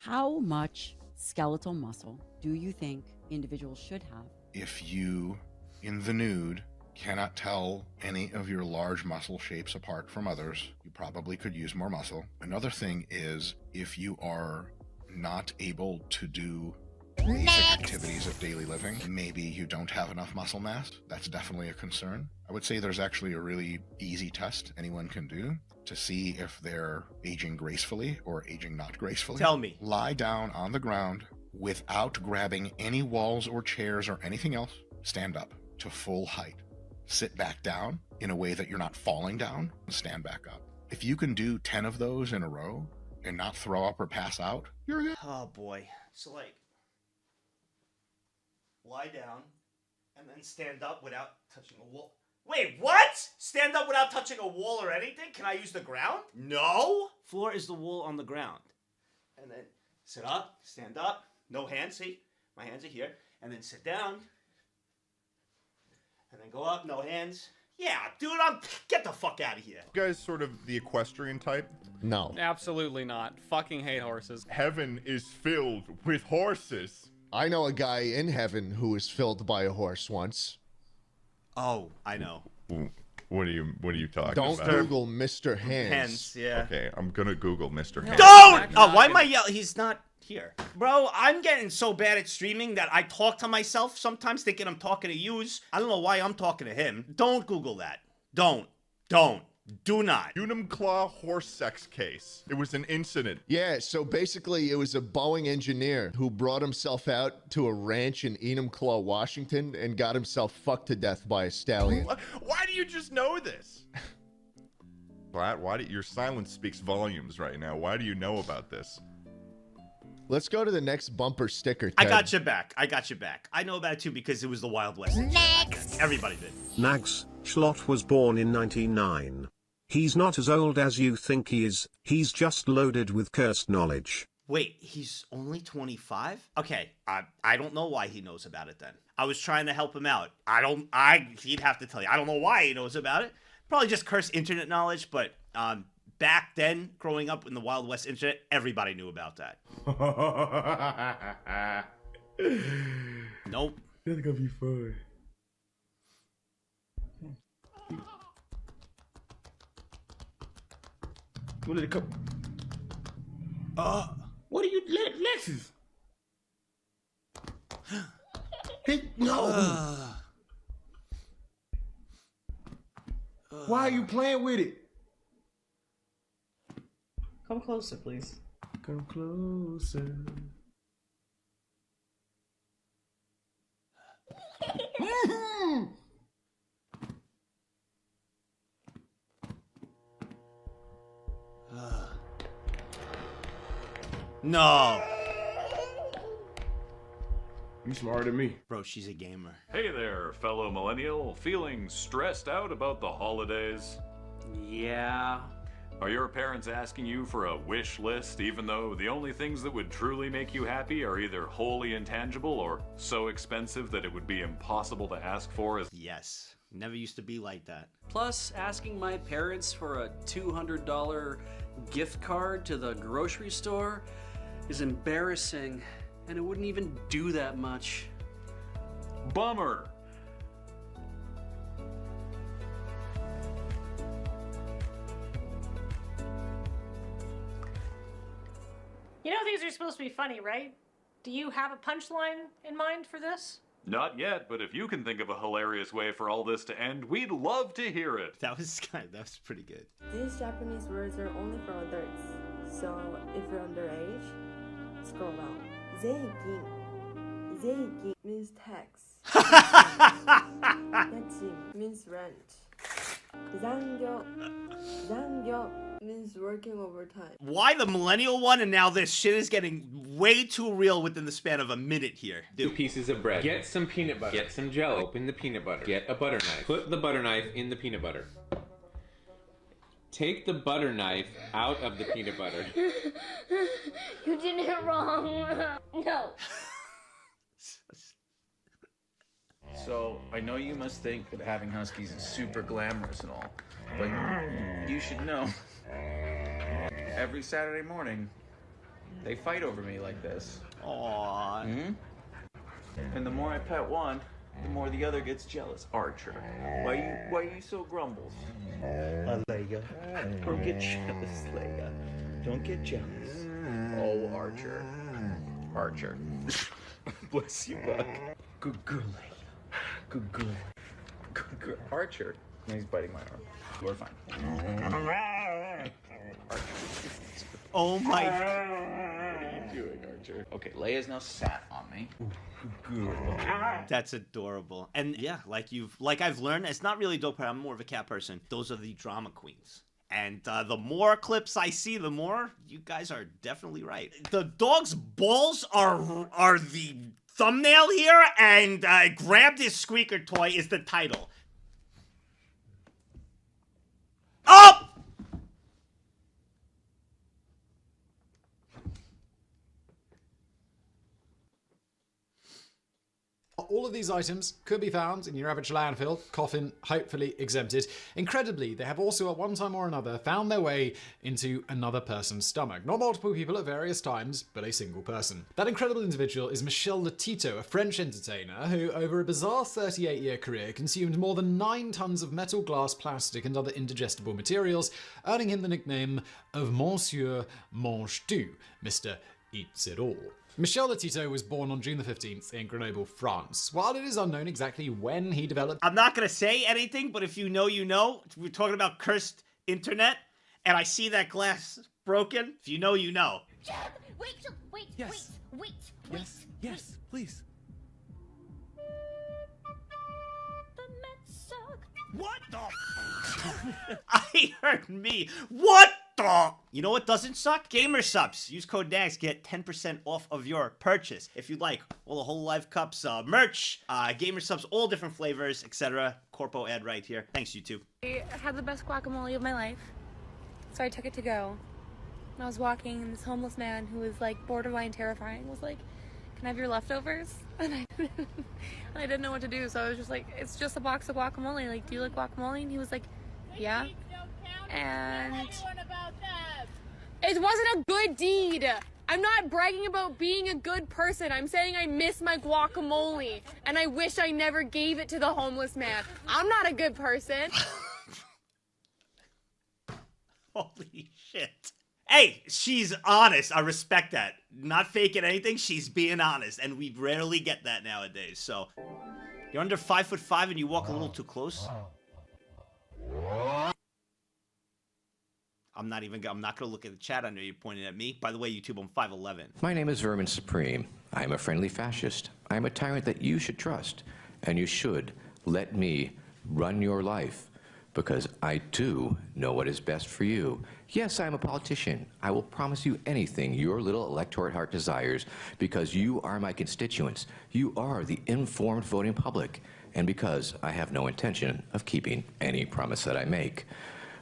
How much skeletal muscle do you think individuals should have? If you, in the nude, cannot tell any of your large muscle shapes apart from others, you probably could use more muscle. Another thing is, if you are not able to do basic activities of daily living, maybe you don't have enough muscle mass. That's definitely a concern. I would say there's actually a really easy test anyone can do to see if they're aging gracefully or aging not gracefully. Tell me. Lie down on the ground without grabbing any walls or chairs or anything else. Stand up to full height. Sit back down in a way that you're not falling down, and stand back up. If you can do 10 of those in a row and not throw up or pass out, you're good. Oh boy. So like, lie down and then stand up without touching a wall. Wait, what? Stand up without touching a wall or anything? Can I use the ground? No. Floor is the wall on the ground. And then sit up, stand up, no hands, see? My hands are here. And then sit down. And then go up, no hands. Yeah, dude, get the fuck out of here. You guys sort of the equestrian type? No. Absolutely not. Fucking hate horses. Heaven is filled with horses. I know a guy in heaven who was filled by a horse once. Oh, I know. What are you talking Don't about? Google Mr. Hands. Hands, yeah. Okay, I'm gonna Google Mr. Hands. Don't! Oh, why am I yelling? He's not here. Bro, I'm getting so bad at streaming that I talk to myself sometimes thinking I'm talking to yous. I don't know why I'm talking to him. Don't Google that. Don't. Do not. Unum horse sex case. It was an incident. Yeah, so basically it was a Boeing engineer who brought himself out to a ranch in Enumclaw, Washington, and got himself fucked to death by a stallion. Why do you just know this? Blatt, your silence speaks volumes right now. Why do you know about this? Let's go to the next bumper sticker, Ted. I got your back. I know about it too because it was the Wild West. Next. Everybody did. Nagzz Schlott was born in 1999. He's not as old as you think he is. He's just loaded with cursed knowledge. Wait, he's only 25? Okay, I don't know why he knows about it then. I was trying to help him out. He'd have to tell you. I don't know why he knows about it. Probably just cursed internet knowledge, but back then, growing up in the Wild West internet, everybody knew about that. Nope. That's gonna be fun. What did it come? What are you, Lexus? Hey, no. Why are you playing with it? Come closer, please. Come closer. No. You smarter than me. Bro, she's a gamer. Hey there, fellow millennial. Feeling stressed out about the holidays? Yeah. Are your parents asking you for a wish list, even though the only things that would truly make you happy are either wholly intangible or so expensive that it would be impossible to ask for? Yes. Never used to be like that. Plus, asking my parents for a $200 gift card to the grocery store is embarrassing, and it wouldn't even do that much. Bummer. You know these are supposed to be funny, right? Do you have a punchline in mind for this? Not yet, but if you can think of a hilarious way for all this to end, we'd love to hear it. That was pretty good. These Japanese words are only for adults, so if you're underage, scroll down. Zeikin. Zeikin means tax. Yachin means rent. Zangyo means working overtime. Why the millennial one and now this shit is getting way too real within the span of a minute here. Dude. 2 pieces of bread. Get some peanut butter. Get some jello. Open the peanut butter. Get a butter knife. Put the butter knife in the peanut butter. Take the butter knife out of the peanut butter. You did it wrong. No. So, I know you must think that having huskies is super glamorous and all, but you should know, every Saturday morning, They fight over me like this. Aww. Hmm? And the more I pet one, the more the other gets jealous. Archer, why you so grumbles? Leia, don't get jealous, Leia. Don't get jealous. Oh, Archer. Archer. Bless you, Buck. Good girl, Leia. Good girl. Good girl. Archer. And he's biting my arm. We're fine. Archer. Oh my. What are you doing, Archer? Okay, Leia's now sat on me. Good girl. That's adorable. And yeah, like I've learned, it's not really dope. I'm more of a cat person. Those are the drama queens. And the more clips I see, the more you guys are definitely right. The dog's balls are the thumbnail here, and Grabbed His Squeaker Toy is the title. Oh! All of these items could be found in your average landfill, coffin, hopefully exempted. Incredibly, they have also at one time or another found their way into another person's stomach. Not multiple people at various times, but a single person. That incredible individual is Michel Letito, a French entertainer who, over a bizarre 38-year career, consumed more than 9 tons of metal, glass, plastic, and other indigestible materials, earning him the nickname of Monsieur Mange-Tout, Mr. Eats It All. Michel Letito was born on June the 15th in Grenoble, France. While it is unknown exactly when he developed... I'm not going to say anything, but if you know, you know. We're talking about cursed internet, and I see that glass broken. If you know, you know. Wait, Yes. wait. Yes, please. The Mets suck. What the? I heard me. What the? You know what doesn't suck? Gamer subs. Use code Nagzz, get 10% off of your purchase. If you'd like all the Whole Life Cups merch, gamer subs, all different flavors, etc. Corpo ad right here. Thanks, YouTube. I had the best guacamole of my life, so I took it to go. And I was walking, and this homeless man who was like borderline terrifying was like, "Can I have your leftovers?" And I didn't know what to do, so I was just like, "It's just a box of guacamole. Like, do you like guacamole?" And he was like, "Yeah." And it wasn't a good deed. I'm not bragging about being a good person. I'm saying I miss my guacamole, and I wish I never gave it to the homeless man. I'm not a good person. Holy shit. Hey, she's honest. I respect that. Not faking anything. She's being honest, and we rarely get that nowadays. So, you're under 5'5" and you walk a little too close. I'm not gonna look at the chat. I know you're pointing at me. By the way, YouTube, I'm 5'11". My name is Vermin Supreme. I am a friendly fascist. I am a tyrant that you should trust, and you should let me run your life, because I do know what is best for you. Yes, I am a politician. I will promise you anything your little electorate heart desires, because you are my constituents. You are the informed voting public, and because I have no intention of keeping any promise that I make.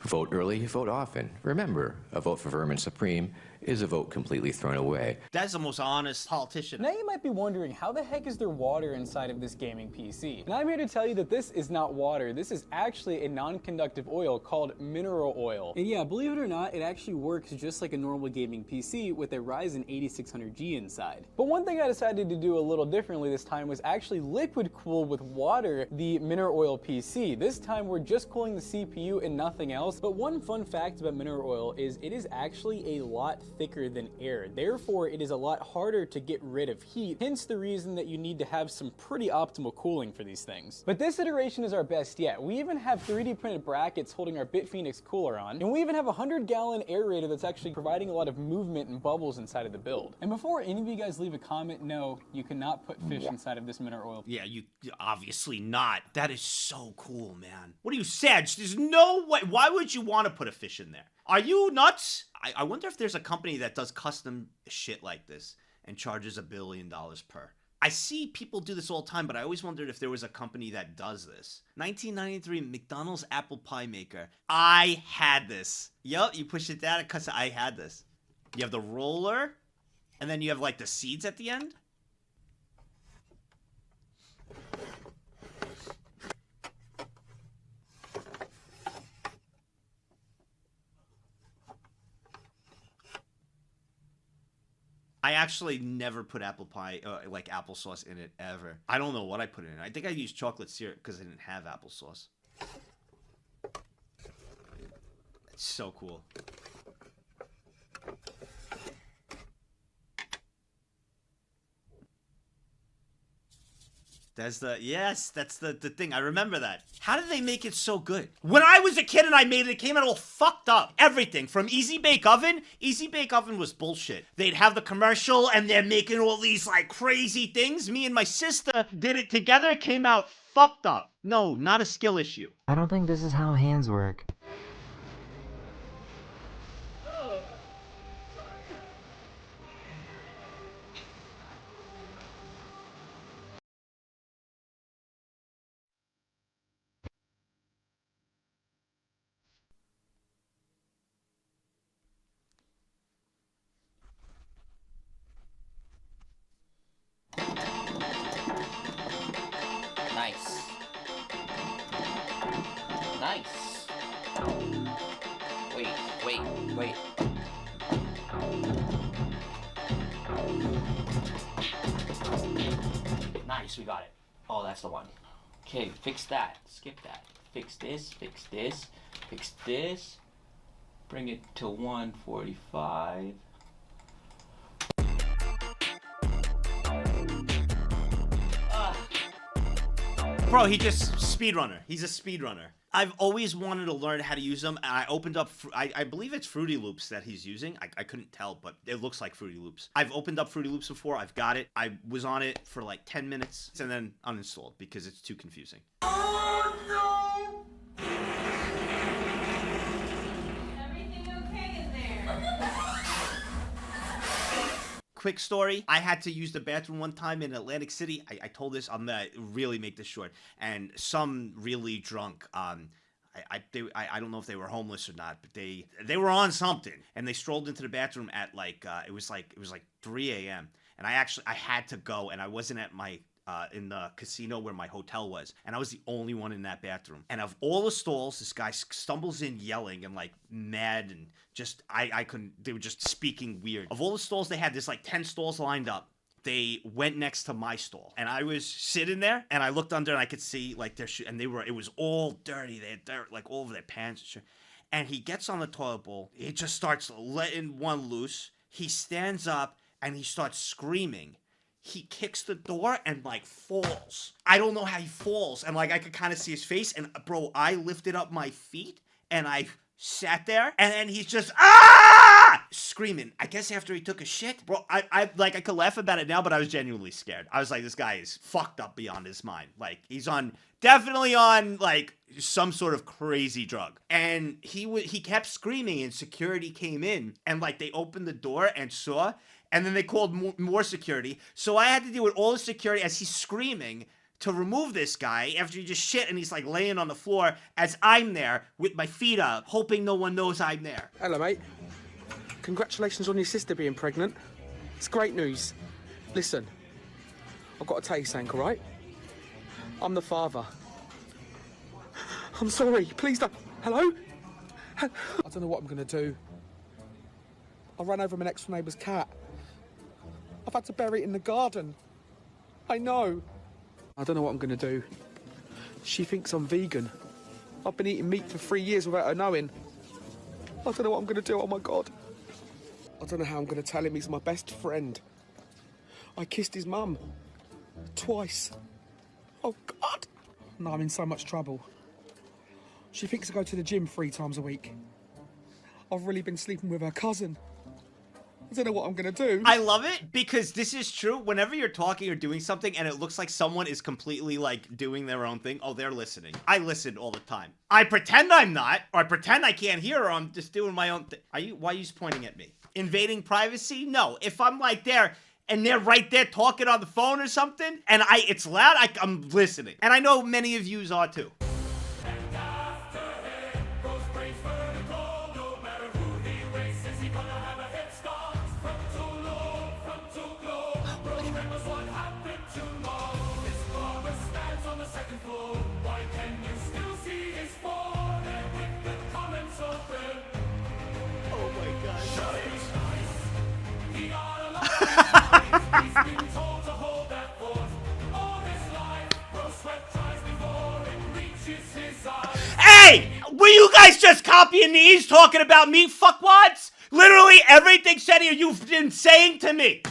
Vote early, vote often. Remember, a vote for Vermin Supreme is a vote completely thrown away. That's the most honest politician. Now you might be wondering, how the heck is there water inside of this gaming PC? And I'm here to tell you that this is not water. This is actually a non-conductive oil called mineral oil. And yeah, believe it or not, it actually works just like a normal gaming PC with a Ryzen 8600G inside. But one thing I decided to do a little differently this time was actually liquid cool with water the mineral oil PC. This time we're just cooling the CPU and nothing else. But one fun fact about mineral oil is it is actually a lot thicker than air. Therefore, it is a lot harder to get rid of heat, hence the reason that you need to have some pretty optimal cooling for these things. But this iteration is our best yet. We even have 3D printed brackets holding our BitPhoenix cooler on, and we even have a 100-gallon aerator that's actually providing a lot of movement and bubbles inside of the build. And before any of you guys leave a comment, no, you cannot put fish inside of this mineral oil. Yeah, you obviously not. That is so cool, man. What are you, Sag? There's no way. Why would you want to put a fish in there? Are you nuts? I wonder if there's a company that does custom shit like this and charges $1 billion per. I see people do this all the time, but I always wondered if there was a company that does this. 1993 McDonald's apple pie maker. I had this. Yup, you push it down, it cuts. I had this. You have the roller, and then you have like the seeds at the end. I actually never put apple pie, like applesauce in it ever. I don't know what I put in it. I think I used chocolate syrup because I didn't have applesauce. It's so cool. That's the thing. I remember that. How did they make it so good? When I was a kid and I made it came out all fucked up. Everything from Easy Bake Oven. Easy Bake Oven was bullshit. They'd have the commercial and they're making all these like crazy things. Me and my sister did it together. It came out fucked up. No, not a skill issue. I don't think this is how hands work. Nice. Nice. Wait. Nice, we got it. Oh, that's the one. Okay, fix that. Skip that. Fix this, fix this, fix this. Bring it to 145. Bro, he just speedrunner. He's a speedrunner. I've always wanted to learn how to use them, and I opened up, I believe it's Fruity Loops that he's using. I couldn't tell, but it looks like Fruity Loops. I've opened up Fruity Loops before. I've got it. I was on it for like 10 minutes and then uninstalled because it's too confusing. Oh no! Everything okay in there? Quick story. I had to use the bathroom one time in Atlantic City. I told this, I'm gonna really make this short. And some really drunk, I don't know if they were homeless or not, but they were on something. And they strolled into the bathroom at like, it was like 3 a.m. And I had to go, and I wasn't at my, in the casino where my hotel was, and I was the only one in that bathroom. And of all the stalls, this guy stumbles in yelling and like mad, and just I couldn't. They were just speaking weird. Of all the stalls they had, there's like 10 stalls lined up. They went next to my stall, and I was sitting there, and I looked under, and I could see like their shoe, and it was all dirty. They had dirt like all over their pants and shit. And he gets on the toilet bowl. He just starts letting one loose. He stands up and he starts screaming. He kicks the door and like falls. I don't know how he falls. And like I could kind of see his face. And bro, I lifted up my feet and I sat there. And then he's just screaming. I guess after he took a shit, bro. I could laugh about it now, but I was genuinely scared. I was like, this guy is fucked up beyond his mind. Like he's definitely on like some sort of crazy drug. And he kept screaming, and security came in, and like they opened the door and saw. And then they called more security. So I had to deal with all the security as he's screaming to remove this guy after he just shit, and he's like laying on the floor as I'm there with my feet up, hoping no one knows I'm there. Hello, mate. Congratulations on your sister being pregnant. It's great news. Listen, I've got to tell you something, all right? I'm the father. I'm sorry. Please don't. Hello? I don't know what I'm going to do. I ran over my next neighbour's cat. I've had to bury it in the garden. I know. I don't know what I'm going to do. She thinks I'm vegan. I've been eating meat for 3 years without her knowing. I don't know what I'm going to do. Oh, my God. I don't know how I'm going to tell him he's my best friend. I kissed his mum. Twice. Oh, God. No, I'm in so much trouble. She thinks I go to the gym 3 times a week. I've really been sleeping with her cousin. I don't know what I'm gonna do. I love it because this is true. Whenever you're talking or doing something and it looks like someone is completely like doing their own thing, oh, they're listening. I listen all the time. I pretend I'm not, or I pretend I can't hear, or I'm just doing my own thing. Why are you pointing at me? Invading privacy? No. If I'm like there and they're right there talking on the phone or something, and it's loud, I'm listening. And I know many of yous are too. you guys just copying these, talking about me, fuckwads? Literally everything said here you've been saying to me.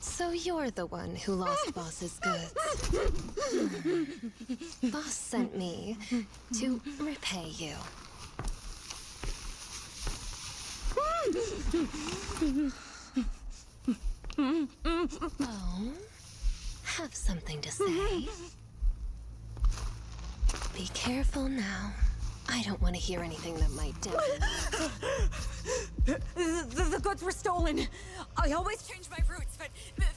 So you're the one who lost Boss's goods. Boss sent me to repay you. Oh, have something to say? Be careful now. I don't want to hear anything that might damage. The goods were stolen. I always change my routes, but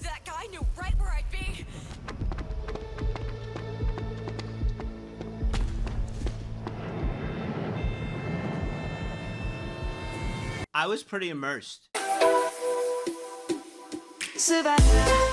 that guy knew right where I'd be. I was pretty immersed. Savannah.